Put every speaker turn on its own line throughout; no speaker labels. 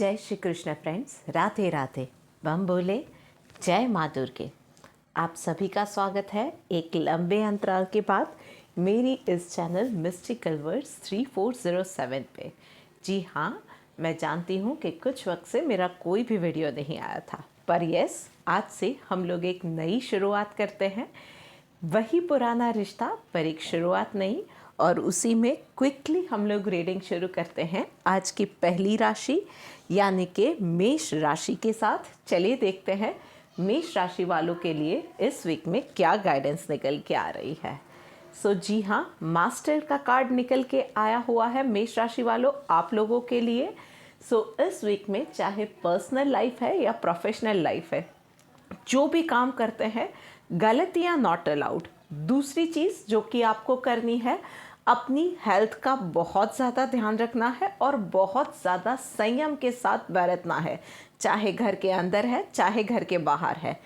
जय श्री कृष्ण फ्रेंड्स, राधे राधे। बम बोले जय माँ दुर्गे। आप सभी का स्वागत है एक लंबे अंतराल के बाद मेरी इस चैनल मिस्टिकल वर्ड्स 3407 पे। जी हाँ, मैं जानती हूँ कि कुछ वक्त से मेरा कोई भी वीडियो नहीं आया था, पर यस, आज से हम लोग एक नई शुरुआत करते हैं। वही पुराना रिश्ता पर एक शुरुआत नई, और उसी में क्विकली हम लोग रीडिंग शुरू करते हैं आज की पहली राशि यानी कि मेष राशि के साथ। चलिए देखते हैं मेष राशि वालों के लिए इस वीक में क्या गाइडेंस निकल के आ रही है। जी हाँ, मास्टर का कार्ड निकल के आया हुआ है मेष राशि वालों आप लोगों के लिए। इस वीक में चाहे पर्सनल लाइफ है या प्रोफेशनल लाइफ है, जो भी काम करते हैं गलतियाँ नॉट अलाउड। दूसरी चीज़ जो कि आपको करनी है, अपनी हेल्थ का बहुत ज़्यादा ध्यान रखना है और बहुत ज़्यादा संयम के साथ बरतना है, चाहे घर के अंदर है चाहे घर के बाहर है।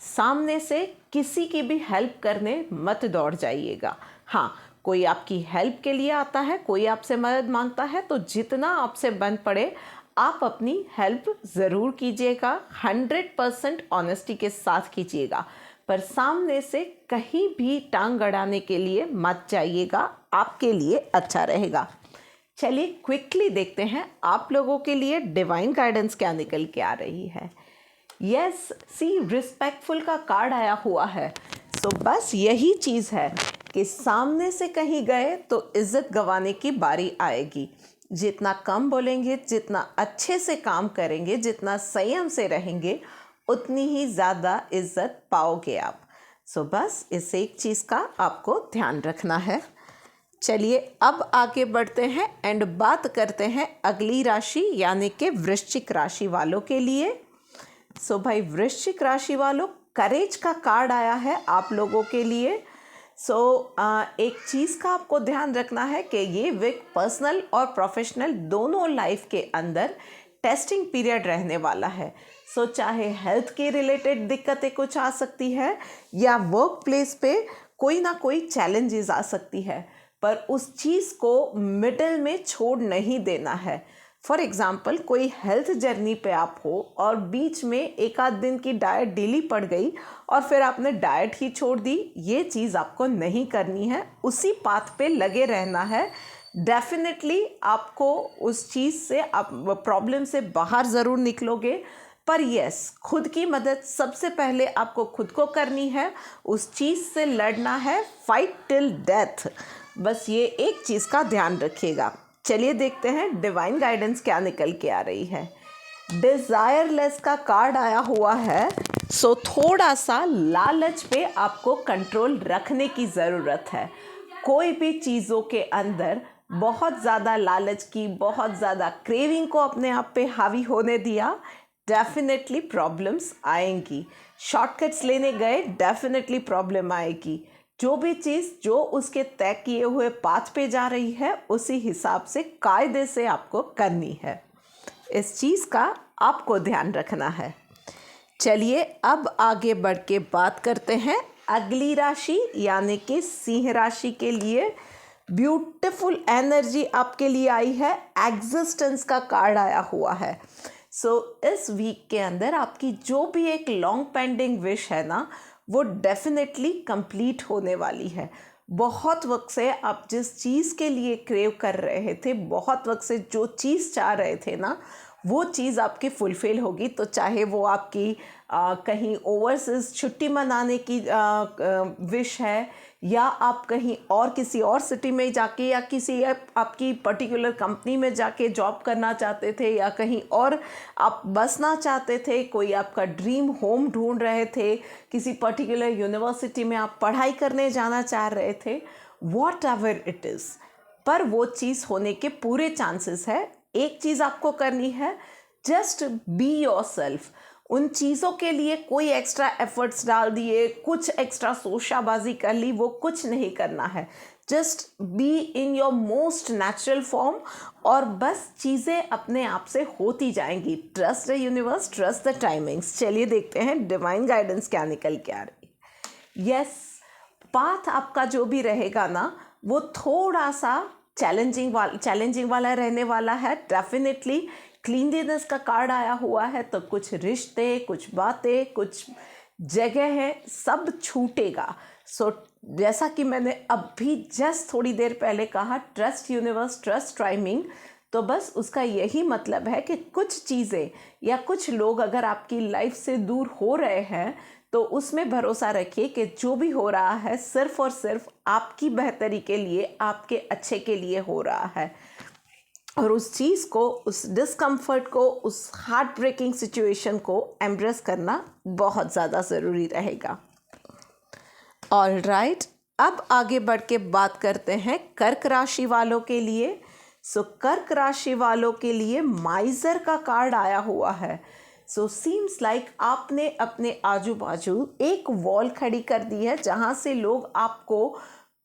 सामने से किसी की भी हेल्प करने मत दौड़ जाइएगा। हाँ, कोई आपकी हेल्प के लिए आता है, कोई आपसे मदद मांगता है, तो जितना आपसे बन पड़े आप अपनी हेल्प ज़रूर कीजिएगा। 100% ऑनेस्टी के साथ कीजिएगा, पर सामने से कहीं भी टांग अड़ाने के लिए मत जाइएगा, आपके लिए अच्छा रहेगा। चलिए क्विकली देखते हैं आप लोगों के लिए डिवाइन गाइडेंस क्या निकल के आ रही है। यस, सी रिस्पेक्टफुल का कार्ड आया हुआ है। बस यही चीज़ है कि सामने से कहीं गए तो इज्जत गंवाने की बारी आएगी। जितना कम बोलेंगे, जितना अच्छे से काम करेंगे, जितना संयम से रहेंगे, उतनी ही ज़्यादा इज्जत पाओगे आप। बस इस एक चीज़ का आपको ध्यान रखना है। चलिए अब आगे बढ़ते हैं एंड बात करते हैं अगली राशि यानी कि वृश्चिक राशि वालों के लिए। भाई वृश्चिक राशि वालों, करेज का कार्ड आया है आप लोगों के लिए। एक चीज़ का आपको ध्यान रखना है कि ये वीक पर्सनल और प्रोफेशनल दोनों लाइफ के अंदर टेस्टिंग पीरियड रहने वाला है। चाहे हेल्थ के रिलेटेड दिक्कतें कुछ आ सकती है या वर्क प्लेस पे कोई ना कोई चैलेंजेस आ सकती है, पर उस चीज़ को मिडल में छोड़ नहीं देना है। फॉर एग्ज़ाम्पल, कोई हेल्थ जर्नी पे आप हो और बीच में एक आध दिन की डाइट ढीली पड़ गई और फिर आपने डाइट ही छोड़ दी, ये चीज़ आपको नहीं करनी है। उसी पाथ पे लगे रहना है। डेफिनेटली आपको उस चीज़ से, आप प्रॉब्लम से बाहर ज़रूर निकलोगे, पर यस, खुद की मदद सबसे पहले आपको खुद को करनी है। उस चीज़ से लड़ना है, फाइट टिल डेथ। बस ये एक चीज़ का ध्यान रखिएगा। चलिए देखते हैं डिवाइन गाइडेंस क्या निकल के आ रही है। डिज़ायरलेस का कार्ड आया हुआ है। थोड़ा सा लालच पे आपको कंट्रोल रखने की ज़रूरत है। कोई भी चीज़ों के अंदर बहुत ज़्यादा लालच की, बहुत ज़्यादा क्रेविंग को अपने आप पे हावी होने दिया, डेफिनेटली प्रॉब्लम्स आएंगी। शॉर्टकट्स लेने गए, डेफिनेटली प्रॉब्लम आएगी। जो भी चीज़ जो उसके तय किए हुए पाथ पे जा रही है, उसी हिसाब से कायदे से आपको करनी है। इस चीज़ का आपको ध्यान रखना है। चलिए अब आगे बढ़ के बात करते हैं अगली राशि यानी कि सिंह राशि के लिए। ब्यूटीफुल एनर्जी आपके लिए आई है। एग्जिस्टेंस का कार्ड आया हुआ है। इस वीक के अंदर आपकी जो भी एक लॉन्ग पेंडिंग विश है ना, वो डेफिनेटली कंप्लीट होने वाली है। बहुत वक्त से आप जिस चीज़ के लिए क्रेव कर रहे थे, बहुत वक्त से जो चीज़ चाह रहे थे ना, वो चीज़ आपकी फुलफ़िल होगी। तो चाहे वो आपकी कहीं ओवरसीज़ छुट्टी मनाने की विश है, या आप कहीं और किसी और सिटी में जाके, या किसी आपकी पर्टिकुलर कंपनी में जाके जॉब करना चाहते थे, या कहीं और आप बसना चाहते थे, कोई आपका ड्रीम होम ढूंढ रहे थे, किसी पर्टिकुलर यूनिवर्सिटी में आप पढ़ाई करने जाना चाह रहे थे, वॉट एवर इट इज़, पर वो चीज़ होने के पूरे चांसेस है। एक चीज़ आपको करनी है, जस्ट बी योरसेल्फ। उन चीज़ों के लिए कोई एक्स्ट्रा एफर्ट्स डाल दिए, कुछ एक्स्ट्रा शोशाबाजी कर ली, वो कुछ नहीं करना है। Just be in your most natural form, और बस चीज़ें अपने आप से होती जाएंगी। Trust the universe, trust the timings. चलिए देखते हैं डिवाइन गाइडेंस क्या निकल के आ रही है। यस, पाथ आपका जो भी रहेगा ना, वो थोड़ा सा चैलेंजिंग वाला रहने वाला है। डेफिनेटली क्लीनलीनेस का कार्ड आया हुआ है, तो कुछ रिश्ते, कुछ बातें, कुछ जगह है, सब छूटेगा। सो जैसा कि मैंने अभी जस्ट थोड़ी देर पहले कहा, ट्रस्ट यूनिवर्स, ट्रस्ट टाइमिंग, तो बस उसका यही मतलब है कि कुछ चीज़ें या कुछ लोग अगर आपकी लाइफ से दूर हो रहे हैं तो उसमें भरोसा रखिए कि जो भी हो रहा है सिर्फ और सिर्फ आपकी बेहतरी के लिए, आपके अच्छे के लिए हो रहा है। और उस चीज़ को, उस डिस्कम्फर्ट को, उस हार्ट ब्रेकिंग सिचुएशन को एम्ब्रेस करना बहुत ज़्यादा ज़रूरी रहेगा। ऑल राइट, अब आगे बढ़ के बात करते हैं कर्क राशि वालों के लिए। सो कर्क राशि वालों के लिए माइजर का कार्ड आया हुआ है। सो सीम्स लाइक आपने अपने आजू बाजू एक वॉल खड़ी कर दी है जहाँ से लोग आपको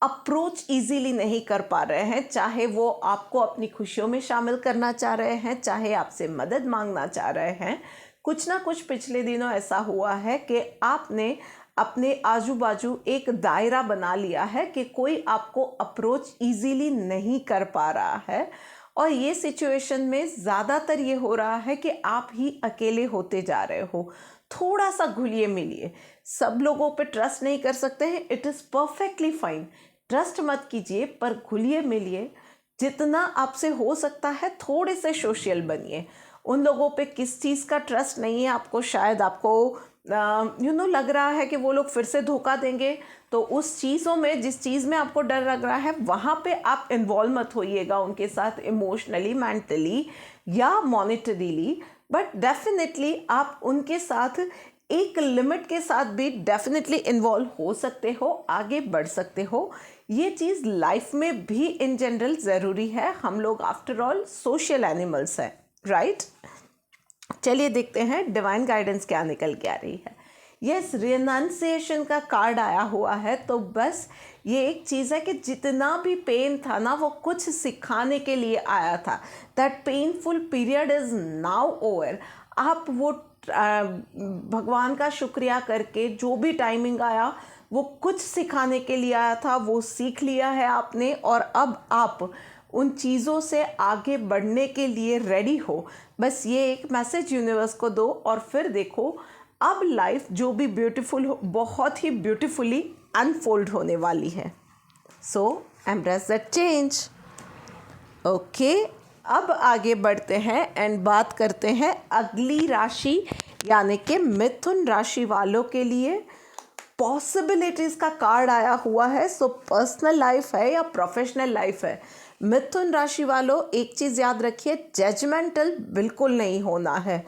अप्रोच इजीली नहीं कर पा रहे हैं, चाहे वो आपको अपनी खुशियों में शामिल करना चाह रहे हैं, चाहे आपसे मदद मांगना चाह रहे हैं। कुछ ना कुछ पिछले दिनों ऐसा हुआ है कि आपने अपने आजू बाजू एक दायरा बना लिया है कि कोई आपको अप्रोच इजीली नहीं कर पा रहा है। और ये सिचुएशन में ज़्यादातर ये हो रहा है कि आप ही अकेले होते जा रहे हो। थोड़ा सा घुलिए मिलिए, सब लोगों पे ट्रस्ट नहीं कर सकते हैं, it is perfectly fine, trust मत कीजिए, पर घुलिए मिलिए। जितना आपसे हो सकता है थोड़े से सोशल बनिए। उन लोगों पे किस चीज़ का ट्रस्ट नहीं है आपको, शायद आपको लग रहा है कि वो लोग फिर से धोखा देंगे, तो उस चीज़ों में, जिस चीज़ में आपको डर लग रहा है वहाँ पे आप इन्वॉल्व मत होइएगा उनके साथ इमोशनली, मेंटली या मॉनेटरीली। बट डेफिनेटली आप उनके साथ एक लिमिट के साथ भी डेफिनेटली इन्वॉल्व हो सकते हो, आगे बढ़ सकते हो। ये चीज़ लाइफ में भी इन जनरल ज़रूरी है। हम लोग आफ्टर ऑल सोशल एनिमल्स हैं, राइट। चलिए देखते हैं डिवाइन गाइडेंस क्या निकल के आ रही है। यस, रिनाउंसिएशन का कार्ड आया हुआ है। तो बस ये एक चीज़ है कि जितना भी पेन था ना, वो कुछ सिखाने के लिए आया था। That painful period is now over. आप वो भगवान का शुक्रिया करके, जो भी टाइमिंग आया वो कुछ सिखाने के लिए आया था, वो सीख लिया है आपने, और अब आप उन चीज़ों से आगे बढ़ने के लिए रेडी हो। बस ये एक मैसेज यूनिवर्स को दो और फिर देखो, अब लाइफ जो भी ब्यूटीफुल हो, बहुत ही ब्यूटीफुली अनफोल्ड होने वाली है। सो एम्ब्रेस दैट चेंज। ओके, अब आगे बढ़ते हैं एंड बात करते हैं अगली राशि यानी कि मिथुन राशि वालों के लिए। पॉसिबिलिटीज़ का कार्ड आया हुआ है। सो पर्सनल लाइफ है या प्रोफेशनल लाइफ है, मिथुन राशि वालों एक चीज़ याद रखिए, जजमेंटल बिल्कुल नहीं होना है।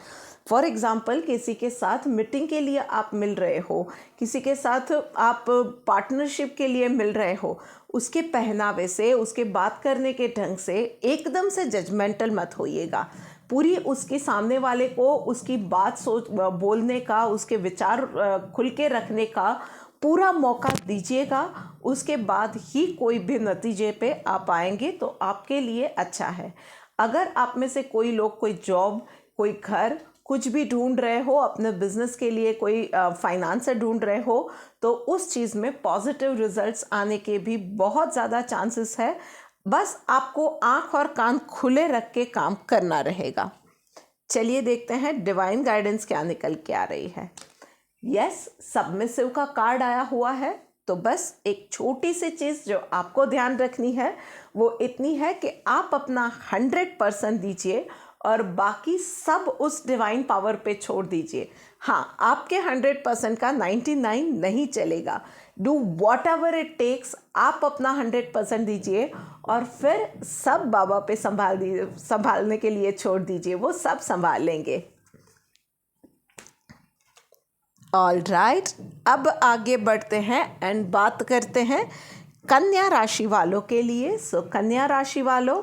फॉर एग्ज़ाम्पल, किसी के साथ मीटिंग के लिए आप मिल रहे हो, किसी के साथ आप पार्टनरशिप के लिए मिल रहे हो, उसके पहनावे से, उसके बात करने के ढंग से एकदम से जजमेंटल मत होइएगा। पूरी उसके सामने वाले को उसकी बात बोलने का, उसके विचार खुल के रखने का पूरा मौका दीजिएगा। उसके बाद ही कोई भी नतीजे पे आप आएंगे तो आपके लिए अच्छा है। अगर आप में से कोई लोग कोई जॉब, कोई घर, कुछ भी ढूंढ रहे हो, अपने बिजनेस के लिए कोई फाइनेंसर ढूंढ रहे हो, तो उस चीज़ में पॉजिटिव रिजल्ट्स आने के भी बहुत ज़्यादा चांसेस है। बस आपको आँख और कान खुले रख के काम करना रहेगा। चलिए देखते हैं डिवाइन गाइडेंस क्या निकल के आ रही है। यस, सबमिसिव का कार्ड आया हुआ है। तो बस एक छोटी सी चीज़ जो आपको ध्यान रखनी है वो इतनी है कि आप अपना 100% दीजिए और बाकी सब उस डिवाइन पावर पे छोड़ दीजिए। हाँ, आपके 100% का 99 नहीं चलेगा। Do whatever it takes, आप अपना 100% दीजिए और फिर सब बाबा पे संभालने के लिए छोड़ दीजिए, वो सब संभाल लेंगे। ऑल राइट, अब आगे बढ़ते हैं एंड बात करते हैं कन्या राशि वालों के लिए। सो कन्या राशि वालों,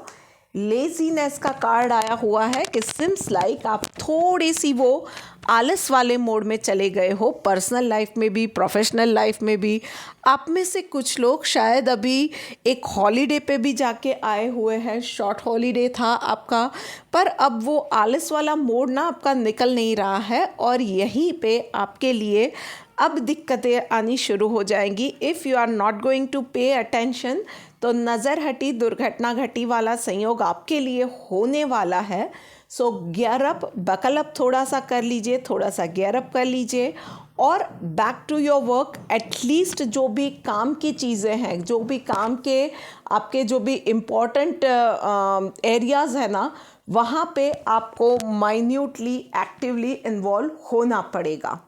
लेजीनेस का कार्ड आया हुआ है कि सिम्स लाइक आप थोड़ी सी वो आलस वाले मोड में चले गए हो, पर्सनल लाइफ में भी, प्रोफेशनल लाइफ में भी। आप में से कुछ लोग शायद अभी एक हॉलीडे पे भी जाके आए हुए हैं, शॉर्ट हॉलीडे था आपका, पर अब वो आलस वाला मोड ना आपका निकल नहीं रहा है और यहीं पे आपके लिए अब दिक्कतें आनी शुरू हो जाएंगी। If you are not going to pay attention, तो नज़र हटी दुर्घटना घटी वाला संयोग आपके लिए होने वाला है। So gear up, buckle up थोड़ा सा कर लीजिए, थोड़ा सा गियर अप कर लीजिए और back to your work. At least जो भी काम की चीज़ें हैं, जो भी काम के आपके जो भी इम्पॉर्टेंट एरियाज़ है ना, वहाँ पे आपको माइन्यूटली एक्टिवली इन्वॉल्व होना पड़ेगा।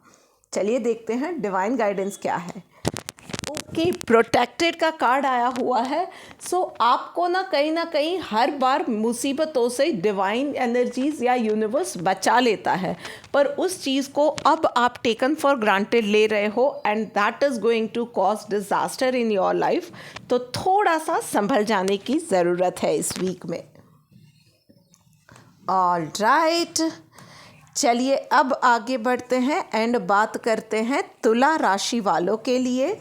चलिए देखते हैं डिवाइन गाइडेंस क्या है। ओके, प्रोटेक्टेड का कार्ड आया हुआ है। सो आपको ना कहीं हर बार मुसीबतों से डिवाइन एनर्जीज या यूनिवर्स बचा लेता है, पर उस चीज़ को अब आप टेकन फॉर ग्रांटेड ले रहे हो and that is going to cause disaster in your life. तो थोड़ा सा संभल जाने की ज़रूरत है इस वीक में। ऑल राइट, चलिए अब आगे बढ़ते हैं एंड बात करते हैं तुला राशि वालों के लिए।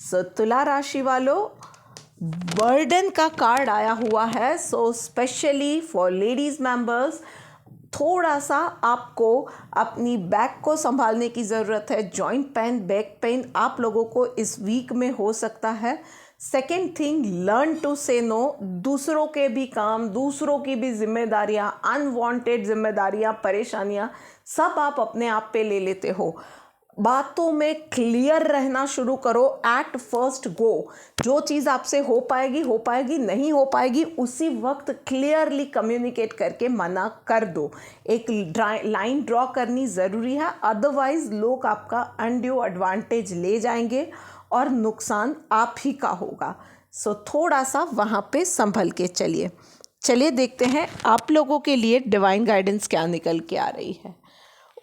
सो तुला राशि वालों, बर्डन का कार्ड आया हुआ है। So specially for ladies members, थोड़ा सा आपको अपनी बैक को संभालने की ज़रूरत है। जॉइंट पेन, बैक पेन आप लोगों को इस वीक में हो सकता है। सेकेंड थिंग, लर्न टू से नो। दूसरों के भी काम, दूसरों की भी जिम्मेदारियां, अनवांटेड जिम्मेदारियां, परेशानियां सब आप अपने आप पे ले लेते हो। बातों में क्लियर रहना शुरू करो। एट फर्स्ट गो, जो चीज़ आपसे हो पाएगी, नहीं हो पाएगी, उसी वक्त क्लियरली कम्युनिकेट करके मना कर दो। एक लाइन ड्रॉ करनी ज़रूरी है, अदरवाइज लोग आपका अनड्यू एडवांटेज ले जाएंगे और नुकसान आप ही का होगा। सो थोड़ा सा वहाँ पे संभल के चलिए देखते हैं आप लोगों के लिए डिवाइन गाइडेंस क्या निकल के आ रही है।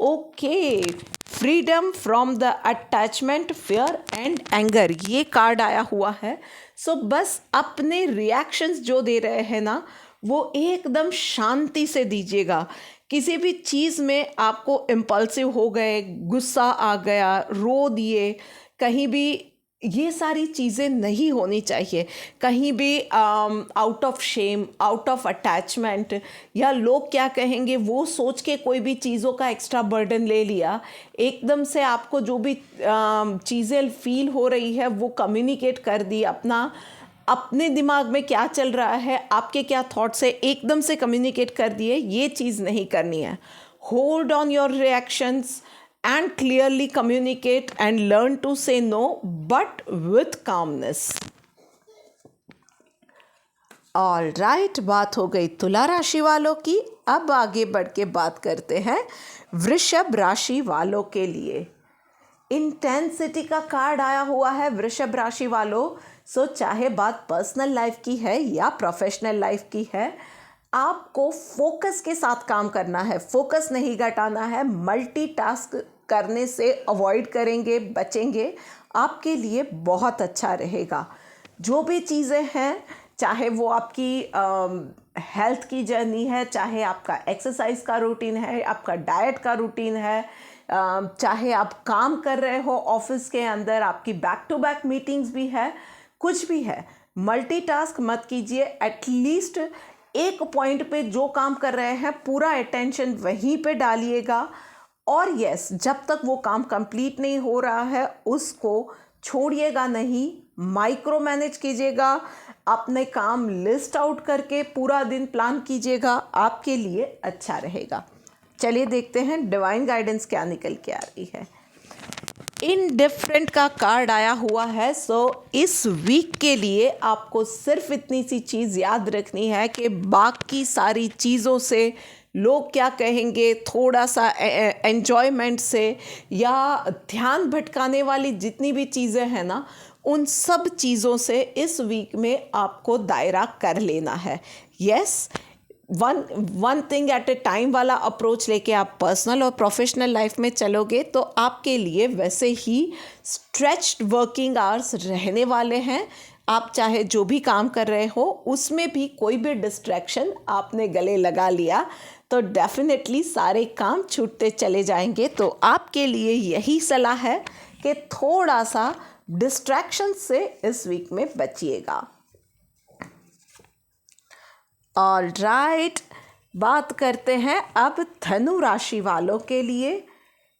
Okay, freedom from the attachment, fear and anger, ये कार्ड आया हुआ है। सो बस अपने रिएक्शंस जो दे रहे हैं ना, वो एकदम शांति से दीजिएगा। किसी भी चीज़ में आपको इम्पल्सिव हो गए, गुस्सा आ गया, रो दिए, कहीं भी ये सारी चीज़ें नहीं होनी चाहिए। कहीं भी out of shame, out of attachment या लोग क्या कहेंगे वो सोच के कोई भी चीज़ों का एक्स्ट्रा बर्डन ले लिया। एकदम से आपको जो भी चीज़ें फील हो रही है वो कम्युनिकेट कर दी। अपने दिमाग में क्या चल रहा है, आपके क्या थॉट्स है, एकदम से कम्युनिकेट कर दिए। ये चीज़ नहीं करनी है। Hold on your reactions and clearly communicate and learn to say no, but with calmness. All right, बात हो गई तुला राशि वालों की। अब आगे बढ़ के बात करते हैं वृषभ राशि वालों के लिए। इंटेंसिटी का कार्ड आया हुआ है वृषभ राशि वालों। सो चाहे बात पर्सनल लाइफ की है या प्रोफेशनल लाइफ की है, आपको फोकस के साथ काम करना है, फोकस नहीं घटाना है। मल्टीटास्क करने से अवॉइड करेंगे, बचेंगे, आपके लिए बहुत अच्छा रहेगा। जो भी चीज़ें हैं, चाहे वो आपकी हेल्थ की जर्नी है, चाहे आपका एक्सरसाइज का रूटीन है, आपका डाइट का रूटीन है, चाहे आप काम कर रहे हो ऑफिस के अंदर, आपकी बैक टू बैक मीटिंग्स भी है, कुछ भी है, मल्टीटास्क मत कीजिए। एटलीस्ट एक पॉइंट पे जो काम कर रहे हैं पूरा अटेंशन वहीं पे डालिएगा। और यस, जब तक वो काम कंप्लीट नहीं हो रहा है उसको छोड़िएगा नहीं, माइक्रो मैनेज कीजिएगा। अपने काम लिस्ट आउट करके पूरा दिन प्लान कीजिएगा, आपके लिए अच्छा रहेगा। चलिए देखते हैं डिवाइन गाइडेंस क्या निकल के आ रही है। इनडिफरेंट का कार्ड आया हुआ है। सो इस वीक के लिए आपको सिर्फ इतनी सी चीज़ याद रखनी है कि बाकी सारी चीज़ों से, लोग क्या कहेंगे, थोड़ा सा एन्जॉयमेंट से या ध्यान भटकाने वाली जितनी भी चीज़ें हैं ना, उन सब चीज़ों से इस वीक में आपको दायरा कर लेना है। Yes, one thing at A time वाला अप्रोच लेके आप पर्सनल और प्रोफेशनल लाइफ में चलोगे तो आपके लिए वैसे ही स्ट्रेच्ड वर्किंग आवर्स रहने वाले हैं। आप चाहे जो भी काम कर रहे हो उसमें भी कोई भी डिस्ट्रैक्शन आपने गले लगा लिया तो डेफिनेटली सारे काम छूटते चले जाएंगे। तो आपके लिए यही सलाह है कि थोड़ा सा डिस्ट्रैक्शन से इस वीक में बचिएगा। ऑल राइट, बात करते हैं अब धनु राशि वालों के लिए।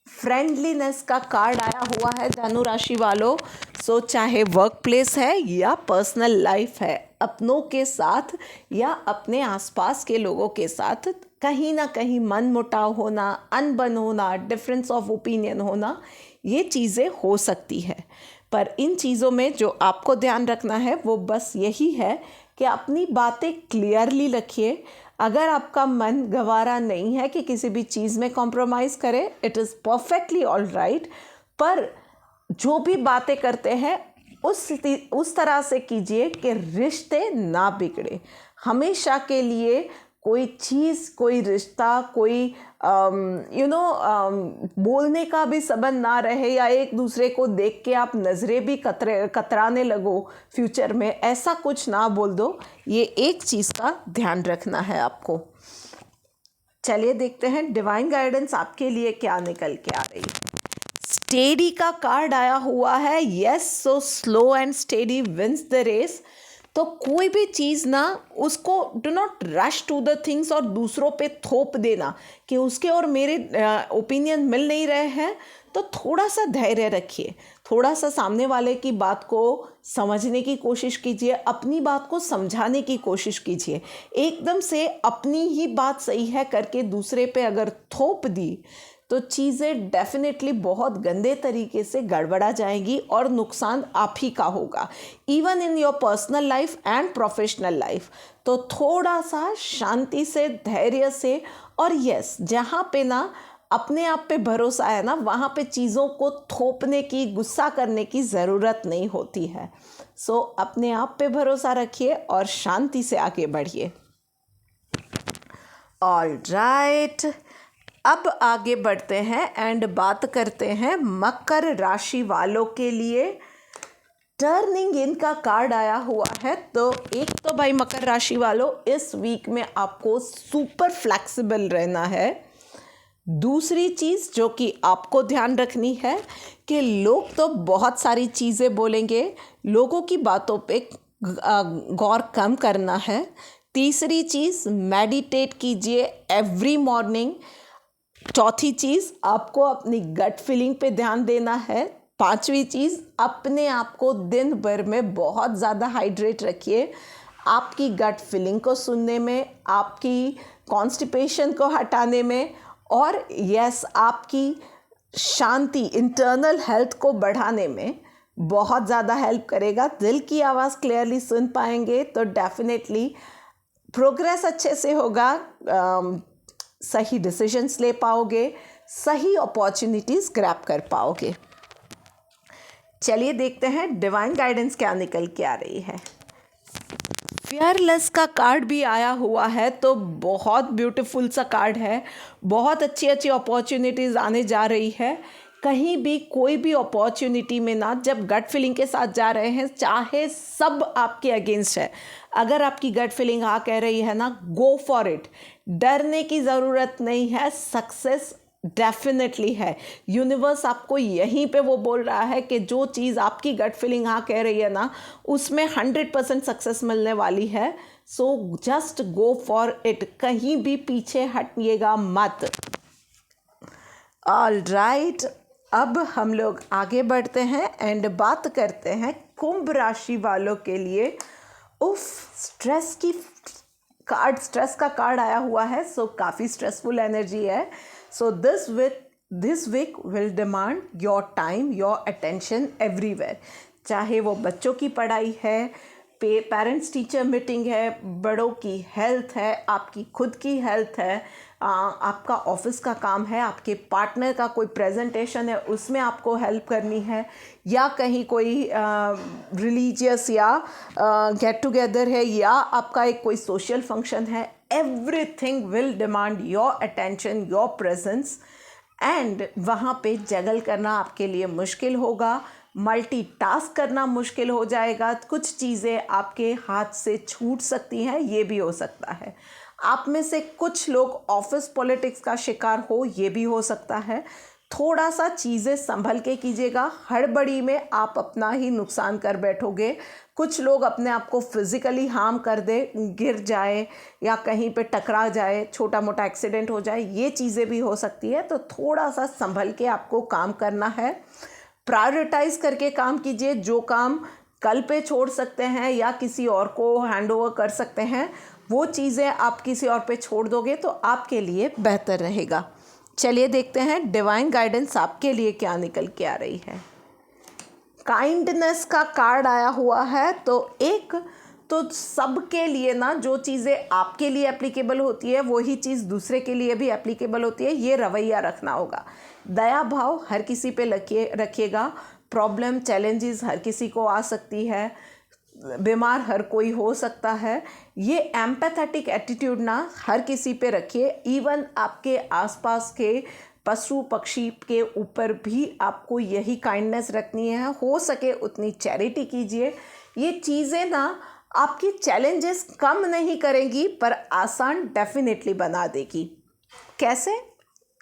फ्रेंडलीनेस का कार्ड आया हुआ है धनु राशि वालों। सो चाहे वर्क प्लेस है या पर्सनल लाइफ है, अपनों के साथ या अपने आसपास के लोगों के साथ कहीं ना कहीं मनमुटाव होना, अनबन होना, डिफरेंस ऑफ ओपिनियन होना, ये चीज़ें हो सकती है। पर इन चीज़ों में जो आपको ध्यान रखना है वो बस यही है कि अपनी बातें क्लियरली रखिए। अगर आपका मन गवारा नहीं है कि किसी भी चीज़ में कॉम्प्रोमाइज़ करे, it is perfectly all right, पर जो भी बातें करते हैं उस तरह से कीजिए कि रिश्ते ना बिगड़े। हमेशा के लिए कोई चीज़, कोई रिश्ता, कोई बोलने का भी संबंध ना रहे या एक दूसरे को देख के आप नज़रें भी कतराने लगो फ्यूचर में, ऐसा कुछ ना बोल दो। ये एक चीज़ का ध्यान रखना है आपको। चलिए देखते हैं डिवाइन गाइडेंस आपके लिए क्या निकल के आ रही है। स्टेडी का कार्ड आया हुआ है। Yes, so slow and steady wins the race. तो कोई भी चीज़ ना, उसको do not rush to the things और दूसरों पे थोप देना कि उसके और मेरे ओपिनियन मिल नहीं रहे हैं। तो थोड़ा सा धैर्य रखिए, थोड़ा सा सामने वाले की बात को समझने की कोशिश कीजिए, अपनी बात को समझाने की कोशिश कीजिए। एकदम से अपनी ही बात सही है करके दूसरे पे अगर थोप दी तो चीज़ें डेफिनेटली बहुत गंदे तरीके से गड़बड़ा जाएंगी और नुकसान आप ही का होगा, even in your personal life and professional life. तो थोड़ा सा शांति से, धैर्य से, और यस, जहाँ पे ना अपने आप पे भरोसा है ना, वहाँ पे चीज़ों को थोपने की, गुस्सा करने की ज़रूरत नहीं होती है। सो अपने आप पे भरोसा रखिए और शांति से आगे बढ़िए। ऑल राइट, अब आगे बढ़ते हैं एंड बात करते हैं मकर राशि वालों के लिए। टर्निंग इन का कार्ड आया हुआ है। तो एक तो भाई मकर राशि वालों, इस वीक में आपको सुपर फ्लेक्सिबल रहना है। दूसरी चीज़ जो कि आपको ध्यान रखनी है कि लोग तो बहुत सारी चीज़ें बोलेंगे, लोगों की बातों पे गौर कम करना है। तीसरी चीज़, मेडिटेट कीजिए एवरी मॉर्निंग। चौथी चीज़, आपको अपनी गट फीलिंग पे ध्यान देना है। पांचवी चीज़, अपने आप को दिन भर में बहुत ज़्यादा हाइड्रेट रखिए। आपकी गट फीलिंग को सुनने में, आपकी कॉन्स्टिपेशन को हटाने में, और यस, आपकी शांति, इंटरनल हेल्थ को बढ़ाने में बहुत ज़्यादा हेल्प करेगा। दिल की आवाज़ क्लियरली सुन पाएंगे तो डेफिनेटली प्रोग्रेस अच्छे से होगा, सही डिसीजंस ले पाओगे, सही अपॉर्चुनिटीज़ ग्रैब कर पाओगे। चलिए देखते हैं डिवाइन गाइडेंस क्या निकल के आ रही है। फियरलेस का कार्ड भी आया हुआ है, तो बहुत ब्यूटीफुल सा कार्ड है। बहुत अच्छी अच्छी अपॉर्चुनिटीज़ आने जा रही है। कहीं भी कोई भी अपॉर्चुनिटी में ना, जब गट फीलिंग के साथ जा रहे हैं, चाहे सब आपके अगेंस्ट है, अगर आपकी गट फीलिंग हाँ कह रही है ना, गो फॉर इट। डरने की ज़रूरत नहीं है, सक्सेस डेफिनेटली है। यूनिवर्स आपको यहीं पे वो बोल रहा है कि जो चीज़ आपकी गट फीलिंग हाँ कह रही है ना, उसमें 100% सक्सेस मिलने वाली है। So just go for it, कहीं भी पीछे हटिएगा मत। ऑल राइट, अब हम लोग आगे बढ़ते हैं एंड बात करते हैं कुंभ राशि वालों के लिए। स्ट्रेस का कार्ड आया हुआ है। सो काफ़ी स्ट्रेसफुल एनर्जी है। So this week will demand your time, your attention everywhere. चाहे वो बच्चों की पढ़ाई है, पेरेंट्स टीचर मीटिंग है, बड़ों की हेल्थ है, आपकी खुद की हेल्थ है, आपका ऑफिस का काम है, आपके पार्टनर का कोई प्रेजेंटेशन है, उसमें आपको हेल्प करनी है, या कहीं कोई रिलीजियस या गेट टुगेदर है, या आपका एक कोई सोशल फंक्शन है। Everything will demand your attention, your presence, and वहाँ पे जगल करना आपके लिए मुश्किल होगा, मल्टीटास्क करना मुश्किल हो जाएगा। कुछ चीज़ें आपके हाथ से छूट सकती हैं, ये भी हो सकता है। आप में से कुछ लोग ऑफिस पॉलिटिक्स का शिकार हो, ये भी हो सकता है। थोड़ा सा चीज़ें संभल के कीजिएगा, हड़बड़ी में आप अपना ही नुकसान कर बैठोगे। कुछ लोग अपने आप को फिज़िकली हार्म कर दे, गिर जाए या कहीं पे टकरा जाए, छोटा मोटा एक्सीडेंट हो जाए, ये चीज़ें भी हो सकती है। तो थोड़ा सा संभल के आपको काम करना है। प्रायोरिटाइज करके काम कीजिए। जो काम कल पे छोड़ सकते हैं या किसी और को हैंड ओवर कर सकते हैं, वो चीज़ें आप किसी और पे छोड़ दोगे तो आपके लिए बेहतर रहेगा। चलिए देखते हैं डिवाइन गाइडेंस आपके लिए क्या निकल के आ रही है। काइंडनेस का कार्ड आया हुआ है, तो सबके लिए ना जो चीज़ें आपके लिए एप्लीकेबल होती है वही चीज़ दूसरे के लिए भी एप्लीकेबल होती है, ये रवैया रखना होगा। दया भाव हर किसी पे रखिएगा। प्रॉब्लम चैलेंजेस हर किसी को आ सकती है, बीमार हर कोई हो सकता है। ये एम्पैथेटिक एटीट्यूड ना हर किसी पे रखिए। इवन आपके आसपास के पशु पक्षी के ऊपर भी आपको यही काइंडनेस रखनी है। हो सके उतनी चैरिटी कीजिए। ये चीज़ें ना आपकी चैलेंजेस कम नहीं करेंगी पर आसान डेफिनेटली बना देगी। कैसे?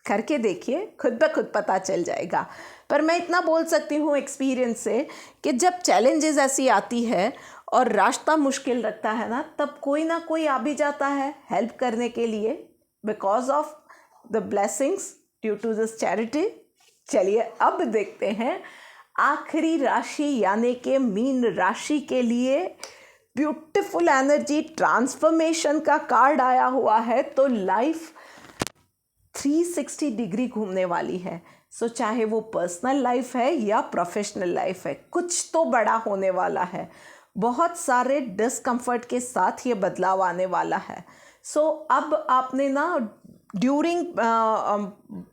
करके देखिए, खुद ब खुद पता चल जाएगा। पर मैं इतना बोल सकती हूँ एक्सपीरियंस से कि जब चैलेंजेस ऐसी आती है और रास्ता मुश्किल लगता है तब कोई ना कोई आ भी जाता है हेल्प करने के लिए, because of the blessings due to this charity. चलिए अब देखते हैं आखिरी राशि यानी कि मीन राशि के लिए ब्यूटीफुल एनर्जी ट्रांसफॉर्मेशन का कार्ड आया हुआ है। तो लाइफ 360 डिग्री घूमने वाली है। सो चाहे वो पर्सनल लाइफ है या प्रोफेशनल लाइफ है, कुछ तो बड़ा होने वाला है। बहुत सारे डिस्कम्फर्ट के साथ ये बदलाव आने वाला है। सो अब आपने ना ड्यूरिंग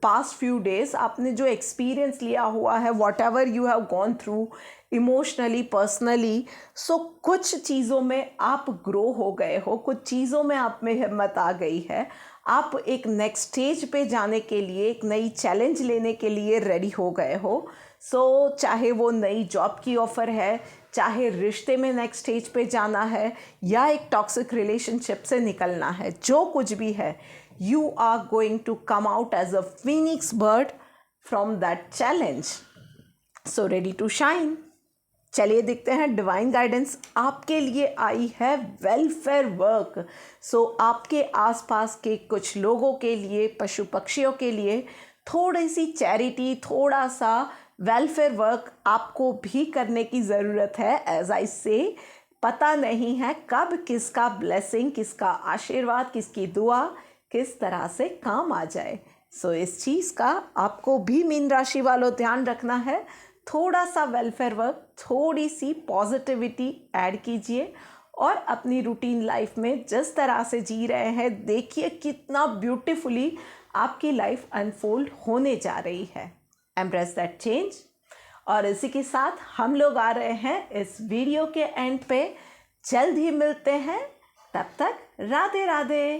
पास्ट फ्यू डेज आपने जो एक्सपीरियंस लिया हुआ है, whatever you have gone through emotionally personally, so कुछ चीज़ों में आप ग्रो हो गए हो, कुछ चीज़ों में आप में हिम्मत आ गई है। आप एक नेक्स्ट स्टेज पे जाने के लिए, एक नई चैलेंज लेने के लिए रेडी हो गए हो। सो चाहे वो नई जॉब की ऑफ़र है, चाहे रिश्ते में नेक्स्ट स्टेज पे जाना है या एक टॉक्सिक रिलेशनशिप से निकलना है, जो कुछ भी है, you are going to come out as a phoenix bird from that challenge. So ready to shine. चलिए देखते हैं डिवाइन गाइडेंस आपके लिए आई है वेलफेयर वर्क। सो आपके आसपास के कुछ लोगों के लिए, पशु पक्षियों के लिए थोड़ी सी चैरिटी, थोड़ा सा वेलफेयर वर्क आपको भी करने की ज़रूरत है। एज आई से, पता नहीं है कब किसका ब्लेसिंग, किसका आशीर्वाद, किसकी दुआ किस तरह से काम आ जाए। सो इस चीज़ का आपको भी मीन राशि वालों ध्यान रखना है। थोड़ा सा वेलफेयर वर्क, थोड़ी सी पॉजिटिविटी ऐड कीजिए और अपनी रूटीन लाइफ में जिस तरह से जी रहे हैं, देखिए कितना ब्यूटीफुली आपकी लाइफ अनफोल्ड होने जा रही है। Embrace that change. और इसी के साथ हम लोग आ रहे हैं इस वीडियो के एंड पे। जल्द ही मिलते हैं, तब तक राधे राधे।